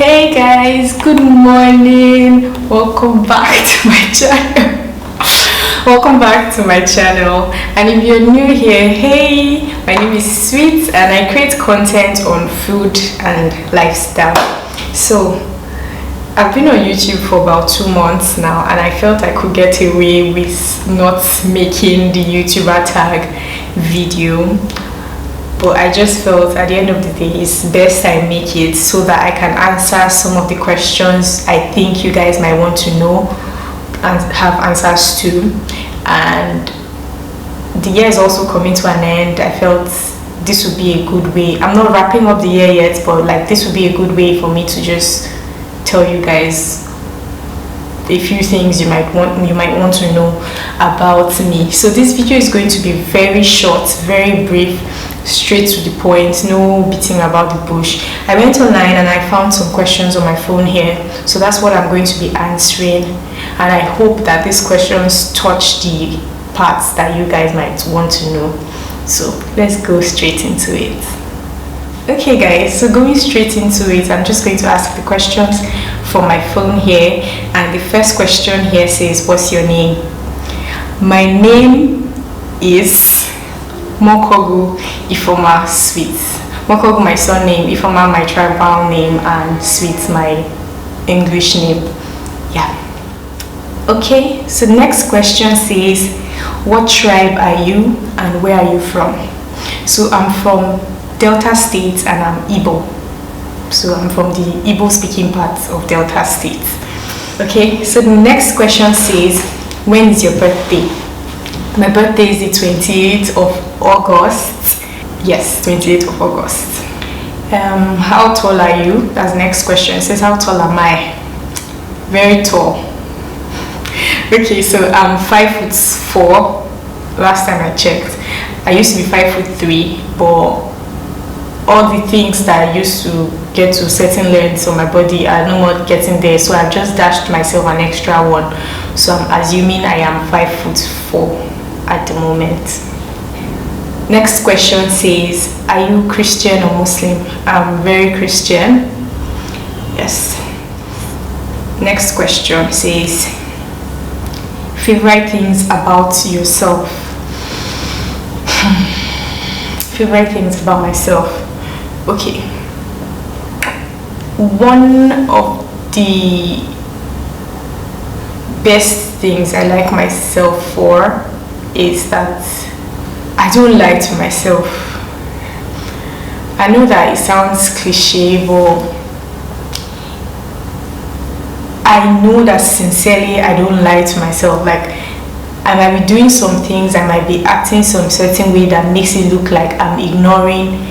Hey guys, good morning. Welcome back to my channel. Welcome back to my channel. And if you're new here, hey, my name is Sweet and I create content on food and lifestyle. So I've been on YouTube for about 2 months now and I felt I could get away with not making the YouTuber tag video, but I just felt at the end of the day it's best I make it so that I can answer some of the questions I think you guys might want to know and have answers to. And the year is also coming to an end. I felt this would be a good way. I'm not wrapping up the year yet, but like this would be a good way for me to just tell you guys a few things you might want to know about me. So this video is going to be very short, very brief, straight to the point, no beating about the bush. I went online and I found some questions on my phone here, so that's what I'm going to be answering, and I hope that these questions touch the parts that you guys might want to know. So let's go straight into it. Okay guys, so going straight into it, I'm just going to ask the questions from my phone here, and the first question here says, what's your name? My name is Mokogu Ifoma Sweet. Mokogu my surname, Ifoma my tribal name, and Sweet my English name. Yeah. Okay, so the next question says, what tribe are you and where are you from? So I'm from Delta State and I'm Igbo. So I'm from the Igbo speaking part of Delta State. Okay, so the next question says, when is your birthday? My birthday is the 28th of August. Yes, 28th of August. How tall are you? That's the next question. It says, how tall am I? Very tall. Okay, so I'm 5'4". Last time I checked. I used to be 5'3", but all the things that I used to get to certain lengths on my body are no more getting there, so I've just dashed myself an extra one, so I'm assuming I am 5'4" at the moment. Next question says, are you Christian or Muslim? I'm very Christian. Yes. Next question says, favorite things about yourself? Favorite things about myself. Okay, one of the best things I like myself for is that I don't lie to myself. I know that it sounds cliche, but I know that sincerely I don't lie to myself. Like, I might be doing some things, I might be acting some certain way that makes it look like I'm ignoring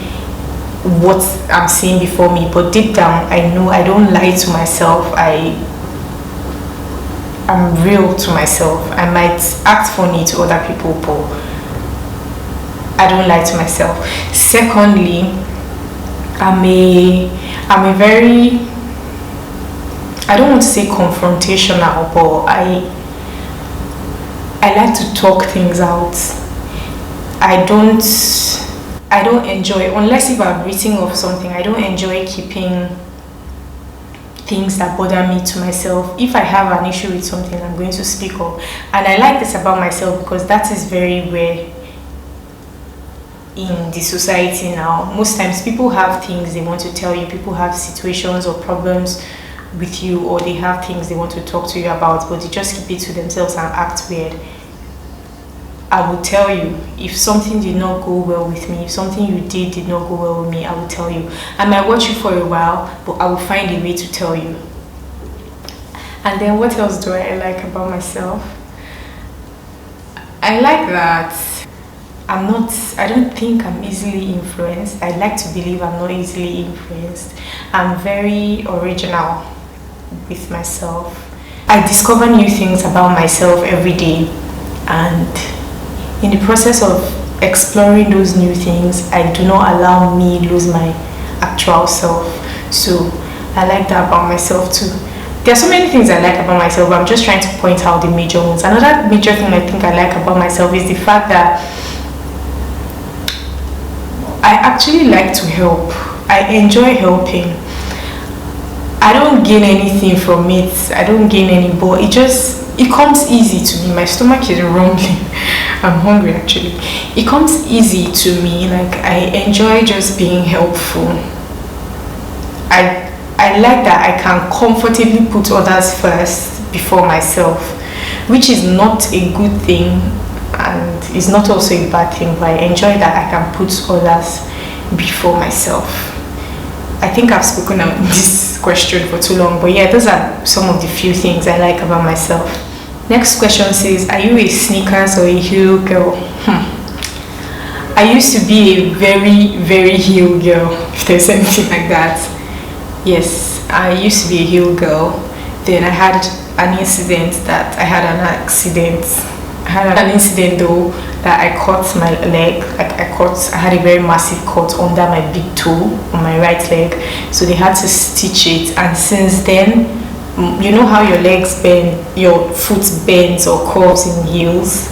what I'm seeing before me, but deep down I know I don't lie to myself. I'm real to myself. I might act funny to other people, but I don't lie to myself. Secondly, I'm a very, I don't want to say confrontational, but I like to talk things out. I don't enjoy, unless if I've written off something, I don't enjoy keeping things that bother me to myself. If I have an issue with something, I'm going to speak up. And I like this about myself because that is very rare in the society now. Most times people have things they want to tell you, people have situations or problems with you, or they have things they want to talk to you about, but they just keep it to themselves and act weird. I will tell you if something did not go well with me, if something you did not go well with me, I will tell you. I might watch you for a while, but I will find a way to tell you. And then what else do I like about myself? I like that I don't think I'm easily influenced. I like to believe I'm not easily influenced. I'm very original with myself. I discover new things about myself every day, and in the process of exploring those new things, I do not allow me lose my actual self. So I like that about myself too. There are so many things I like about myself, but I'm just trying to point out the major ones. Another major thing I think I like about myself is the fact that I actually like to help. I enjoy helping. I don't gain anything from it. I don't gain any, but it comes easy to me. My stomach is rumbling. I'm hungry actually. It comes easy to me. Like I enjoy just being helpful. I like that I can comfortably put others first before myself, which is not a good thing and is not also a bad thing, but I enjoy that I can put others before myself. I think I've spoken on this question for too long, but yeah, those are some of the few things I like about myself. Next question says, are you a sneakers or a heel girl? I used to be a very, very heel girl, if there's anything like that. Yes, I used to be a heel girl. Then I had an incident that I had an accident. I had an incident though that I cut my leg. I had a very massive cut under my big toe on my right leg. So they had to stitch it. And since then, you know how your legs bend, your foot bends or curves in heels.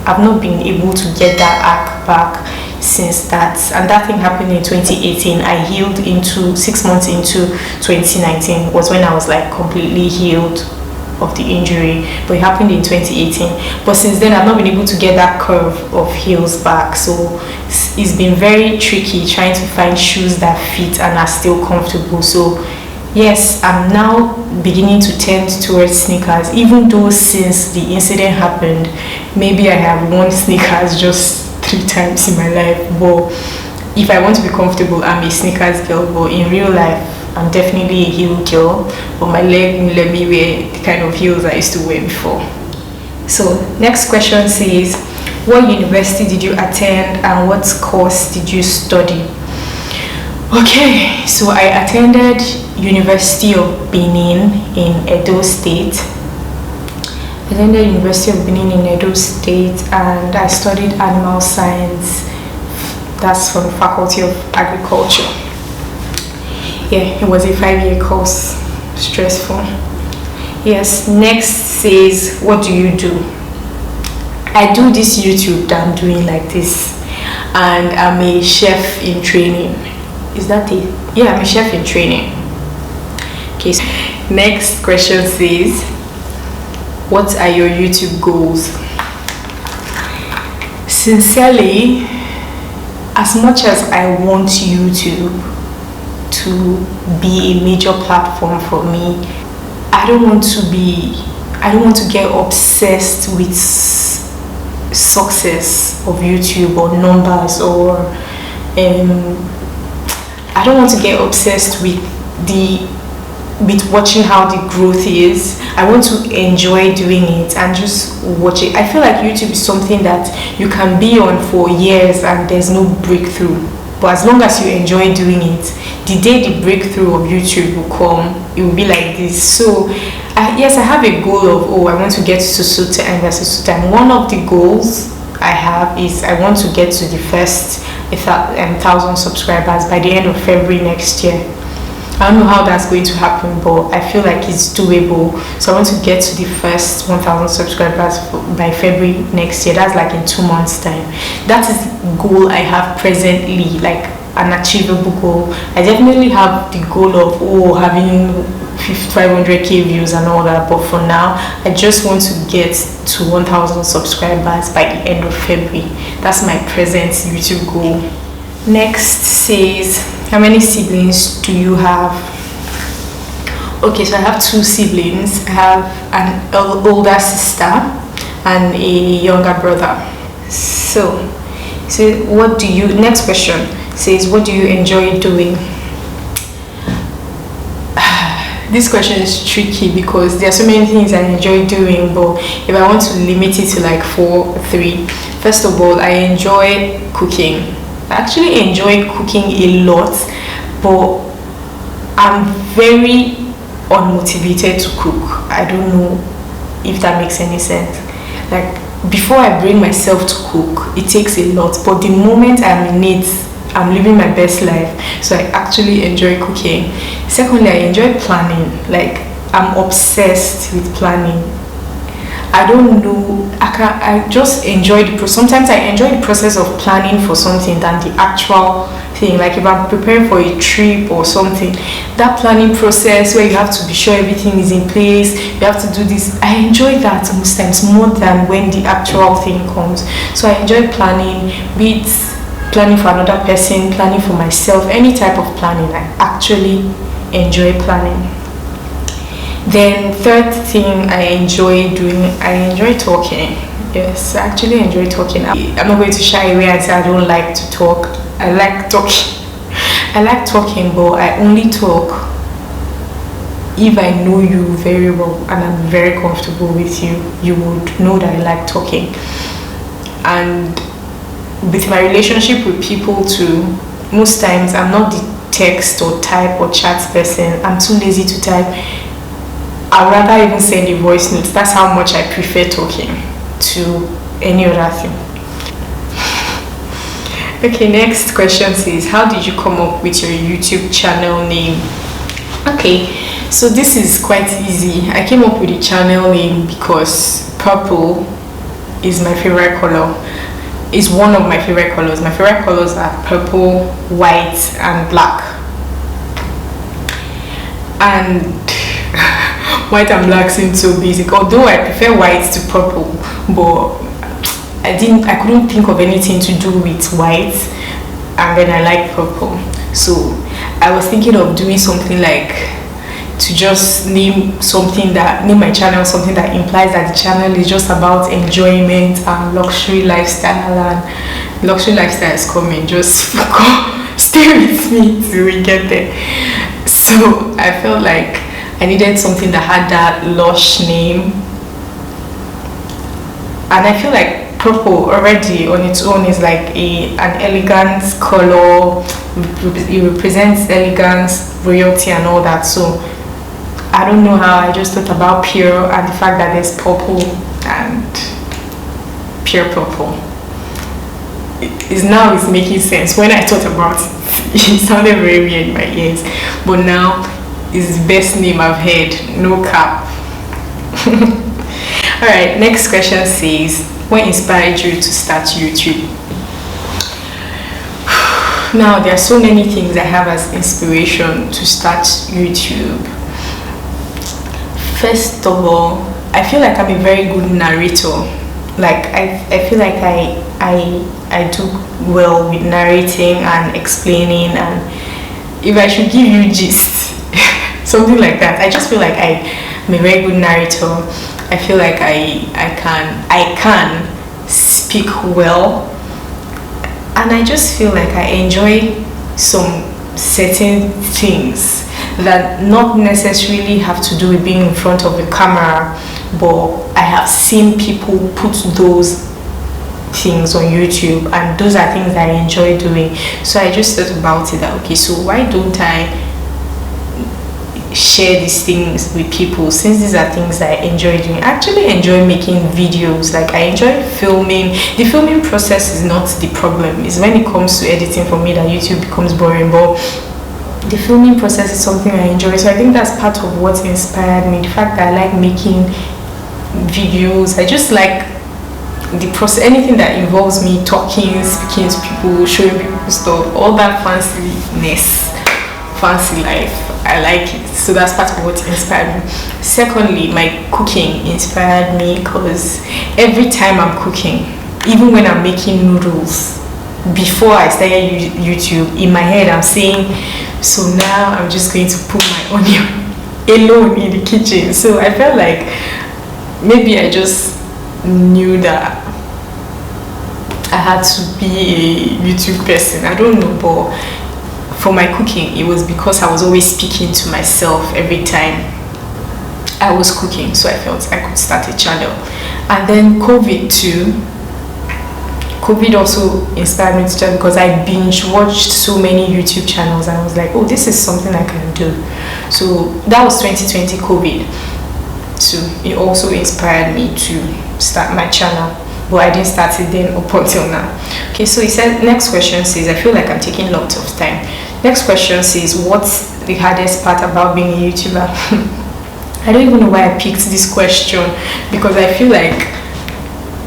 I've not been able to get that arc back since that, and that thing happened in 2018. I healed into 6 months into 2019 was when I was like completely healed of the injury, but it happened in 2018. But since then I've not been able to get that curve of heels back, so it's been very tricky trying to find shoes that fit and are still comfortable. So yes, I'm now beginning to tend towards sneakers, even though since the incident happened, maybe I have worn sneakers just 3 times in my life. But if I want to be comfortable, I'm a sneakers girl. But in real life, I'm definitely a heel girl. But my leg won't let me wear the kind of heels I used to wear before. So next question says, what university did you attend and what course did you study? Okay, so I attended University of Benin in Edo State. I attended University of Benin in Edo State and I studied animal science. That's from the Faculty of Agriculture. Yeah, it was a 5-year course. Stressful. Yes, next says, what do you do? I do this YouTube that I'm doing like this, and I'm a chef in training. Is that it? Yeah, I'm a chef in training. Okay, so next question says, what are your YouTube goals? Sincerely, as much as I want YouTube to be a major platform for me, I don't want to get obsessed with success of YouTube or numbers, or I don't want to get obsessed with watching how the growth is. I want to enjoy doing it and just watch it. I feel like YouTube is something that you can be on for years and there's no breakthrough. But as long as you enjoy doing it, the day the breakthrough of YouTube will come, it will be like this. So yes, I have a goal of, I want to get to so time. One of the goals I have is I want to get to the first 1,000 subscribers by the end of February next year. I don't know how that's going to happen, but I feel like it's doable. So I want to get to the first 1,000 subscribers by February next year. That's like in 2 months' time. That is the goal I have presently, like an achievable goal. I definitely have the goal of having 500k views and all that, but for now I just want to get to 1,000 subscribers by the end of February. That's my present YouTube goal. Next says, how many siblings do you have? Okay, so I have 2 siblings. I have an older sister and a younger brother. So what do you, next question says, what do you enjoy doing? This question is tricky because there are so many things I enjoy doing, but if I want to limit it to like 4 or 3, first of all, I enjoy cooking. I actually enjoy cooking a lot, but I'm very unmotivated to cook. I don't know if that makes any sense. Like, before I bring myself to cook, it takes a lot, but the moment I'm in it, I'm living my best life. So I actually enjoy cooking. Secondly, I enjoy planning. Like, I'm obsessed with planning. I don't know, I just enjoy the process. Sometimes I enjoy the process of planning for something than the actual thing. Like if I'm preparing for a trip or something, that planning process where you have to be sure everything is in place, you have to do this, I enjoy that most times more than when the actual thing comes. So I enjoy planning, be it planning for another person, planning for myself, any type of planning. I actually enjoy planning. Then third thing I enjoy doing, I enjoy talking. Yes, I actually enjoy talking. I'm not going to shy away and say I don't like to talk. I like talking. I like talking, but I only talk if I know you very well and I'm very comfortable with you. You would know that I like talking. And with my relationship with people too, most times I'm not the text or type or chat person. I'm too lazy to type. I'd rather even send a voice note. That's how much I prefer talking to any other thing. Okay, next question says, how did you come up with your YouTube channel name? Okay, so this is quite easy. I came up with the channel name because purple is my favorite color. Is one of my favorite colors. My favorite colors are purple, white, and black. And white and black seem so basic. Although I prefer white to purple, but I couldn't think of anything to do with white, and then I like purple. So I was thinking of doing something like to just name my channel something that implies that the channel is just about enjoyment and luxury lifestyle, and luxury lifestyle is coming. Just stay with me till we get there. So I felt like I needed something that had that lush name, and I feel like purple already on its own is like an elegant color. It represents elegance, royalty, and all that. So I don't know how I just thought about pure and the fact that there's purple and pure purple. It's making sense. When I thought about it, it sounded very weird in my ears, but now it's the best name I've heard. No cap. Alright, next question says, what inspired you to start YouTube? Now there are so many things I have as inspiration to start YouTube. First of all, I feel like I'm a very good narrator. Like I feel like I do well with narrating and explaining, and if I should give you gist, something like that. I just feel like I'm a very good narrator. I feel like I can speak well, and I just feel like I enjoy some certain things that not necessarily have to do with being in front of the camera, but I have seen people put those things on YouTube, and those are things that I enjoy doing. So I just thought about it that, okay, so why don't I share these things with people, since these are things that I enjoy doing. I actually enjoy making videos. Like I enjoy filming. The filming process is not the problem. It's when it comes to editing for me that YouTube becomes boring, but the filming process is something I enjoy. So I think that's part of what inspired me, the fact that I like making videos. I just like the process, anything that involves me talking, speaking to people, showing people stuff, all that fanciness, fancy life. I like it. So that's part of what inspired me. Secondly, my cooking inspired me because every time I'm cooking, even when I'm making noodles, before I started YouTube, in my head I'm saying, so now I'm just going to put my onion alone in the kitchen. So I felt like maybe I just knew that I had to be a YouTube person. I don't know, but for my cooking, it was because I was always speaking to myself every time I was cooking. So I felt I could start a channel. And then COVID too. COVID also inspired me to start because I binge watched so many YouTube channels, and I was like, oh, this is something I can do. So that was 2020 COVID. So it also inspired me to start my channel, but I didn't start it then up until now. Okay, so he said, next question says, I feel like I'm taking lots of time. Next question says, what's the hardest part about being a YouTuber? I don't even know why I picked this question, because I feel like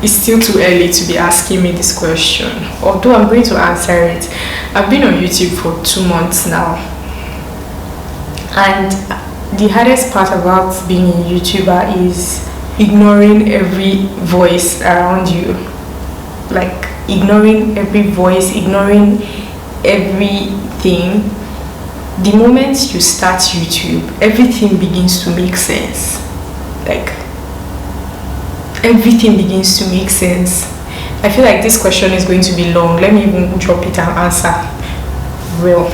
it's still too early to be asking me this question, although I'm going to answer it. I've been on YouTube for 2 months now, and the hardest part about being a YouTuber is ignoring every voice around you. Like ignoring every voice, ignoring everything. The moment you start YouTube, everything begins to make sense. Like everything begins to make sense. I feel like this question is going to be long. Let me even drop it and answer real.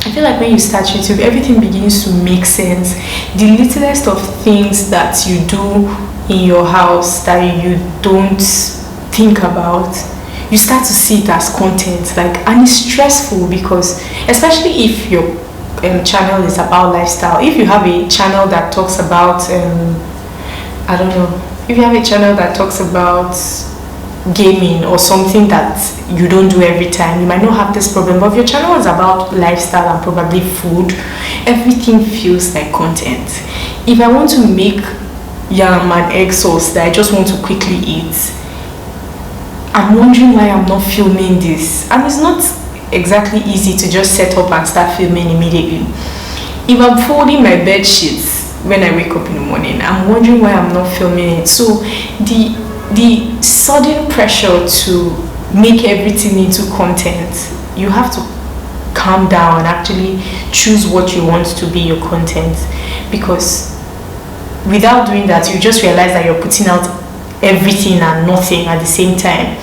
I feel like when you start YouTube, everything begins to make sense. The littlest of things that you do in your house that you don't think about, you start to see it as content. Like, and it's stressful because, especially if your channel is about lifestyle. If you have a channel that talks about, I don't know, if you have a channel that talks about gaming or something that you don't do every time, you might not have this problem. But if your channel is about lifestyle and probably food, everything feels like content. If I want to make yam and egg sauce that I just want to quickly eat, I'm wondering why I'm not filming this. And it's not exactly easy to just set up and start filming immediately. If I'm folding my bed sheets when I wake up in the morning, I'm wondering why I'm not filming it. So the sudden pressure to make everything into content, you have to calm down and actually choose what you want to be your content, because without doing that, you just realize that you're putting out everything and nothing at the same time.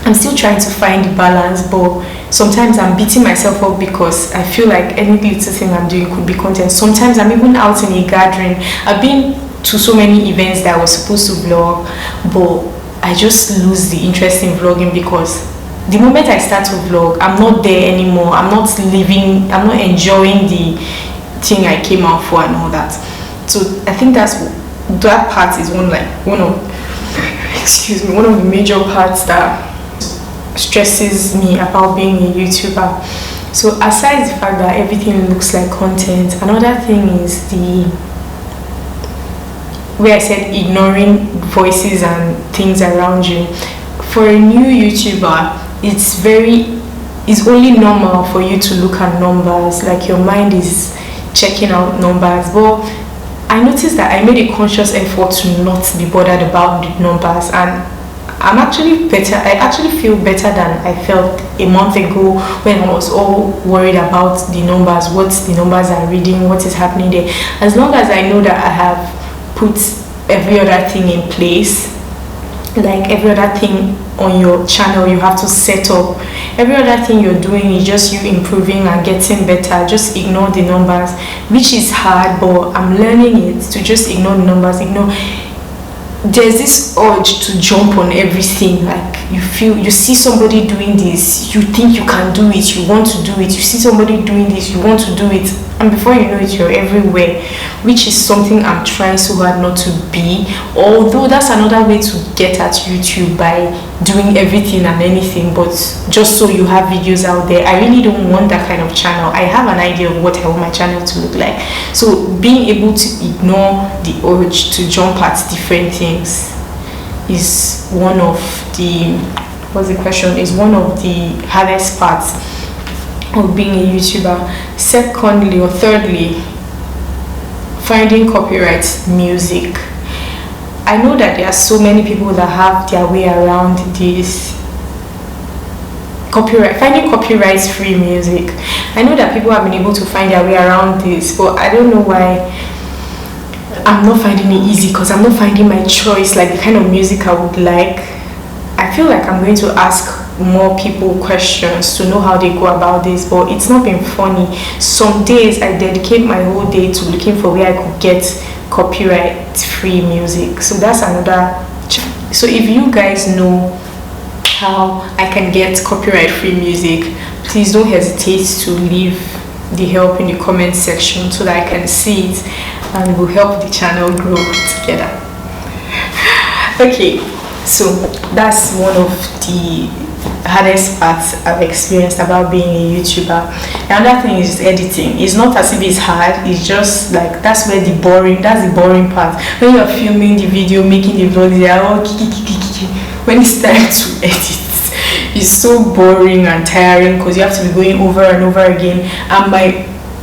I'm still trying to find the balance, but sometimes I'm beating myself up because I feel like any little thing I'm doing could be content. Sometimes I'm even out in a gathering. I've been to so many events that I was supposed to vlog, but I just lose the interest in vlogging because the moment I start to vlog, I'm not there anymore. I'm not living, I'm not enjoying the thing I came out for and all that. So I think that part is one of the major parts that stresses me about being a YouTuber. So aside the fact that everything looks like content, another thing is the where I said ignoring voices and things around you. For a new YouTuber, it's only normal for you to look at numbers, like your mind is checking out numbers. But I noticed that I made a conscious effort to not be bothered about the numbers, and I'm actually better. I actually feel better than I felt a month ago when I was all worried about the numbers, what the numbers are reading, what is happening there. As long as I know that I have put every other thing in place, like every other thing on your channel you have to set up, every other thing you're doing is just you improving and getting better. Just ignore the numbers, which is hard, but I'm learning it to just ignore the numbers. There's this urge to jump on everything. Like you see somebody doing this, you think you can do it, you want to do it. You see somebody doing this, you want to do it, and before you know it, you're everywhere, which is something I'm trying so hard not to be. Although that's another way to get at YouTube, by doing everything and anything, but just so you have videos out there. I really don't want that kind of channel. I have an idea of what I want my channel to look like. So being able to ignore the urge to jump at different things is one of the one of the hardest parts of being a YouTuber. Secondly or thirdly, finding copyright music. I know that there are so many people that have their way around this finding copyright free music. I know that people have been able to find their way around this, but I don't know why I'm not finding it easy, because I'm not finding my choice, like the kind of music I would like. I feel like I'm going to ask more people questions to know how they go about this, but it's not been funny. Some days I dedicate my whole day to looking for where I could get copyright free music. So that's another. So if you guys know how I can get copyright free music, please don't hesitate to leave the help in the comment section so that I can see it and will help the channel grow together. Okay, so that's one of the hardest parts I've experienced about being a YouTuber. Another thing is editing. It's not as if it's hard, it's just like that's the boring part. When you're filming the video, making the vlog, they're all kiki. when it's time to edit, it's so boring and tiring because you have to be going over and over again. And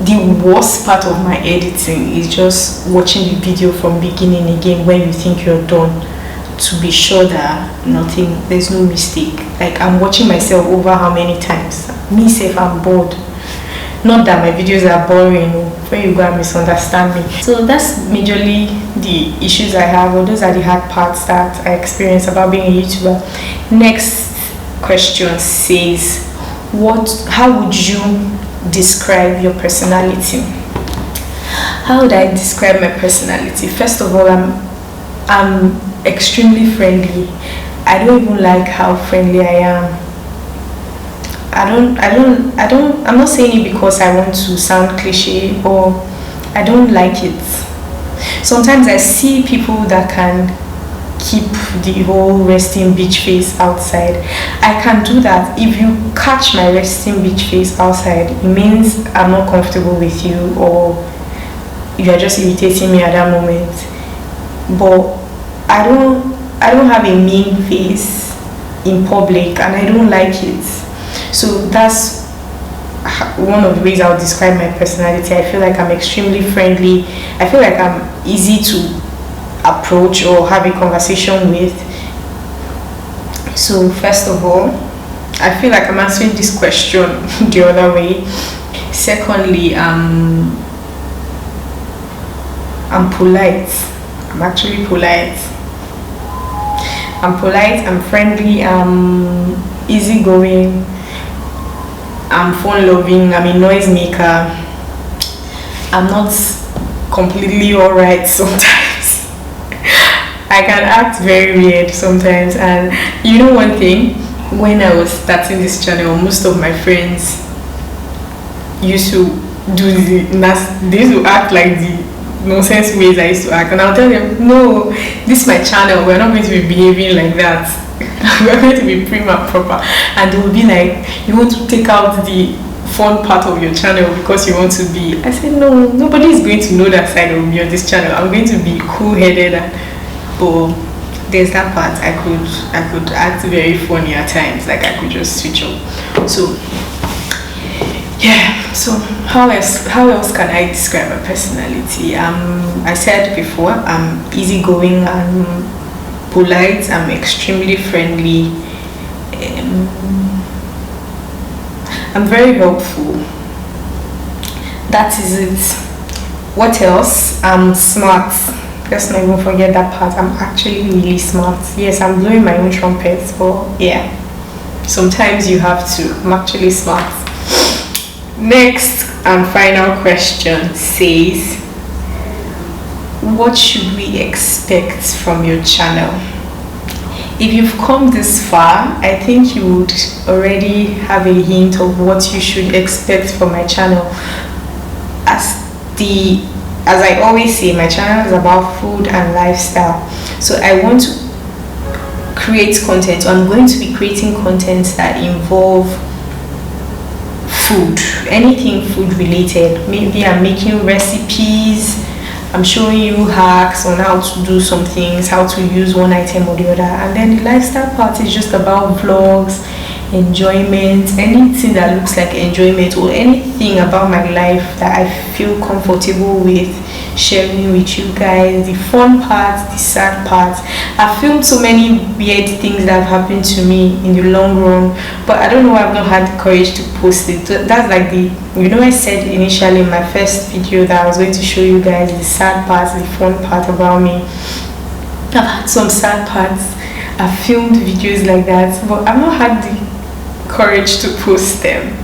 the worst part of my editing is just watching the video from beginning again when you think you're done, to be sure that there's no mistake. Like, I'm watching myself over how many times? Me safe, I'm bored. Not that my videos are boring, when you go and misunderstand me. So that's majorly the issues I have, or those are the hard parts that I experience about being a YouTuber. Next question says, how would you describe your personality? How would I describe my personality? First of all, I'm extremely friendly. I don't even like how friendly I am. I'm not saying it because I want to sound cliche, or I don't like it. Sometimes I see people that can keep the whole resting bitch face outside. I can do that. If you catch my resting bitch face outside, it means I'm not comfortable with you, or you are just irritating me at that moment. But I don't have a mean face in public, and I don't like it. So that's one of the ways I'll describe my personality. I feel like I'm extremely friendly. I feel like I'm easy to approach or have a conversation with. So first of all, I feel like I'm answering this question the other way. Secondly, I'm polite. I'm actually polite. I'm friendly, I'm easygoing, I'm fun-loving, I'm a noisemaker. I'm not completely alright sometimes. I can act very weird sometimes. And you know one thing, when I was starting this channel, most of my friends used to they used to act like the nonsense ways I used to act, and I'll tell them, no, this is my channel, we're not going to be behaving like that. We're going to be prim and proper. And they will be like, you want to take out the fun part of your channel because you want to be. I said, no, nobody is going to know that side of me on this channel. I'm going to be cool-headed, but there's that part. I could act very funny at times, like I could just switch up. So yeah, so how else can I describe my personality? I said before, I'm easygoing, I'm polite, I'm extremely friendly, I'm very helpful. That is it. What else? I'm smart. Let's not even forget that part. I'm actually really smart. Yes, I'm blowing my own trumpet, but yeah, sometimes you have to. I'm actually smart. Next and final question says, what should we expect from your channel? If you've come this far, I think you would already have a hint of what you should expect from my channel. As I always say, my channel is about food and lifestyle. So I want to create content. So I'm going to be creating content that involve food, anything food related. Maybe I'm making recipes, I'm showing you hacks on how to do some things, how to use one item or the other. And then the lifestyle part is just about vlogs, enjoyment, anything that looks like enjoyment, or anything about my life that I feel comfortable with sharing with you guys. The fun parts, the sad parts. I've filmed so many weird things that have happened to me in the long run, but I don't know why I've not had the courage to post it. That's like I said initially in my first video that I was going to show you guys the sad parts, the fun part about me. I've had some sad parts. I've filmed videos like that, but I've not had the courage to post them.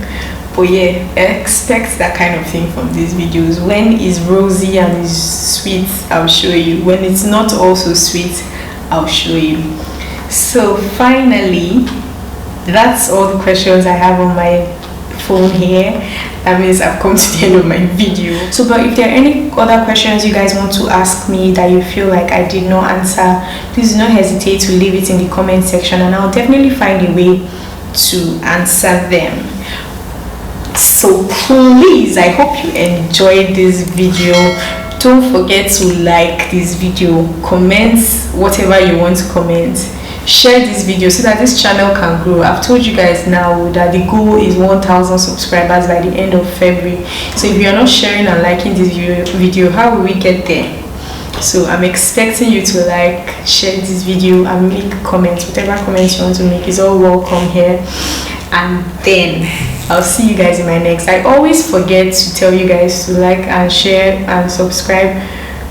But yeah, expect that kind of thing from these videos. When it's rosy and it's sweet, I'll show you. When it's not also sweet, I'll show you. So finally, that's all the questions I have on my phone here. That means I've come to the end of my video. So but if there are any other questions you guys want to ask me that you feel like I did not answer, please do not hesitate to leave it in the comment section, and I'll definitely find a way to answer them. So please, I hope you enjoyed this video. Don't forget to like this video, comment whatever you want to comment, share this video so that this channel can grow. I've told you guys now that the goal is 1,000 subscribers by the end of February. So if you're not sharing and liking this video, how will we get there? So I'm expecting you to like, share this video, and make comments. Whatever comments you want to make is all welcome here. And then I'll see you guys in my next. I always forget to tell you guys to like and share and subscribe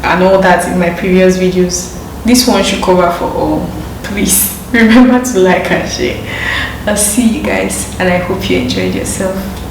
and all that in my previous videos. This one should cover for all. Please remember to like and share. I'll see you guys, and I hope you enjoyed yourself.